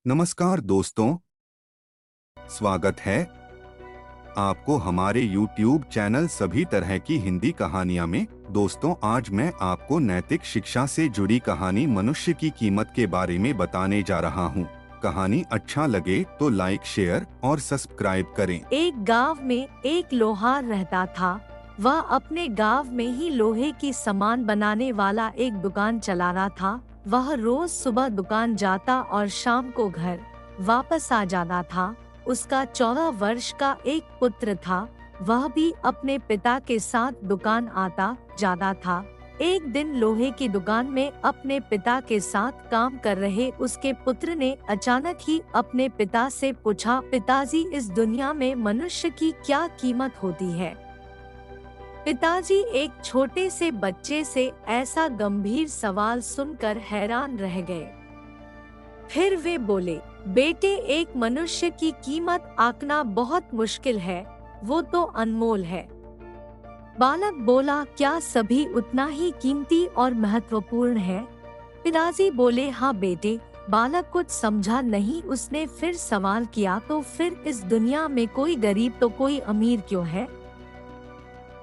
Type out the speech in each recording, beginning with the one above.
नमस्कार दोस्तों, स्वागत है आपको हमारे YouTube चैनल सभी तरह की हिंदी कहानियां में। दोस्तों, आज मैं आपको नैतिक शिक्षा से जुड़ी कहानी मनुष्य की कीमत के बारे में बताने जा रहा हूं। कहानी अच्छा लगे तो लाइक, शेयर और सब्सक्राइब करें। एक गांव में एक लोहार रहता था। वह अपने गांव में ही लोहे की सामान बनाने वाला एक दुकान चला रहा था। वह रोज सुबह दुकान जाता और शाम को घर वापस आ जाता था। उसका 14 वर्ष का एक पुत्र था। वह भी अपने पिता के साथ दुकान आता जाता था। एक दिन लोहे की दुकान में अपने पिता के साथ काम कर रहे उसके पुत्र ने अचानक ही अपने पिता से पूछा, पिताजी, इस दुनिया में मनुष्य की क्या कीमत होती है? पिताजी एक छोटे से बच्चे से ऐसा गंभीर सवाल सुनकर हैरान रह गए। फिर वे बोले, बेटे, एक मनुष्य की कीमत आंकना बहुत मुश्किल है, वो तो अनमोल है। बालक बोला, क्या सभी उतना ही कीमती और महत्वपूर्ण है? पिताजी बोले, हाँ बेटे। बालक कुछ समझा नहीं। उसने फिर सवाल किया, तो फिर इस दुनिया में कोई गरीब तो कोई अमीर क्यों है?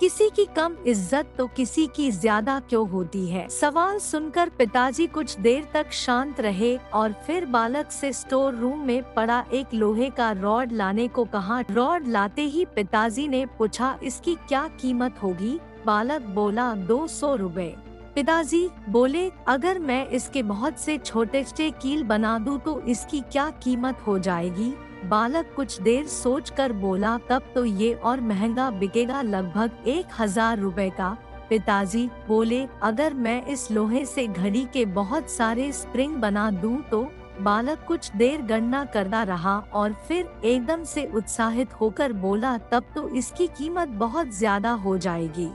किसी की कम इज्जत तो किसी की ज्यादा क्यों होती है? सवाल सुनकर पिताजी कुछ देर तक शांत रहे और फिर बालक से स्टोर रूम में पड़ा एक लोहे का रॉड लाने को कहा। रॉड लाते ही पिताजी ने पूछा, इसकी क्या कीमत होगी? बालक बोला, 200 रुपए। पिताजी बोले, अगर मैं इसके बहुत से छोटे छोटे कील बना दूं तो इसकी क्या कीमत हो जाएगी? बालक कुछ देर सोचकर बोला, तब तो ये और महंगा बिकेगा, लगभग 1000 रुपए का। पिताजी बोले, अगर मैं इस लोहे से घड़ी के बहुत सारे स्प्रिंग बना दूं तो? बालक कुछ देर गणना करता रहा और फिर एकदम से उत्साहित होकर बोला, तब तो इसकी कीमत बहुत ज्यादा हो जाएगी।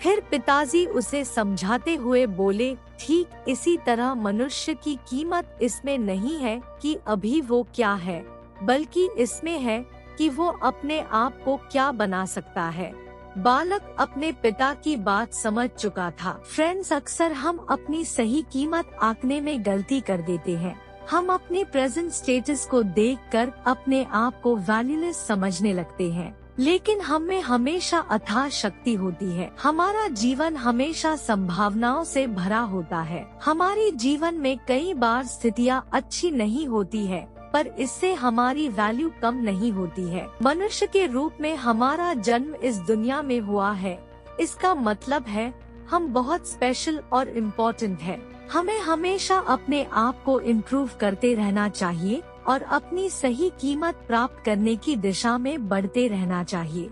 फिर पिताजी उसे समझाते हुए बोले, ठीक इसी तरह मनुष्य की कीमत इसमें नहीं है कि अभी वो क्या है, बल्कि इसमें है कि वो अपने आप को क्या बना सकता है। बालक अपने पिता की बात समझ चुका था। फ्रेंड्स, अक्सर हम अपनी सही कीमत आंकने में गलती कर देते हैं। हम अपने प्रेजेंट स्टेटस को देखकर अपने आप को वैल्यूलेस समझने लगते हैं, लेकिन हम में हमेशा अथाह शक्ति होती है। हमारा जीवन हमेशा संभावनाओं से भरा होता है। हमारे जीवन में कई बार स्थितियां अच्छी नहीं होती है, पर इससे हमारी वैल्यू कम नहीं होती है। मनुष्य के रूप में हमारा जन्म इस दुनिया में हुआ है। इसका मतलब है हम बहुत स्पेशल और इम्पोर्टेंट है। हमें हमेशा अपने आप को इम्प्रूव करते रहना चाहिए और अपनी सही कीमत प्राप्त करने की दिशा में बढ़ते रहना चाहिए।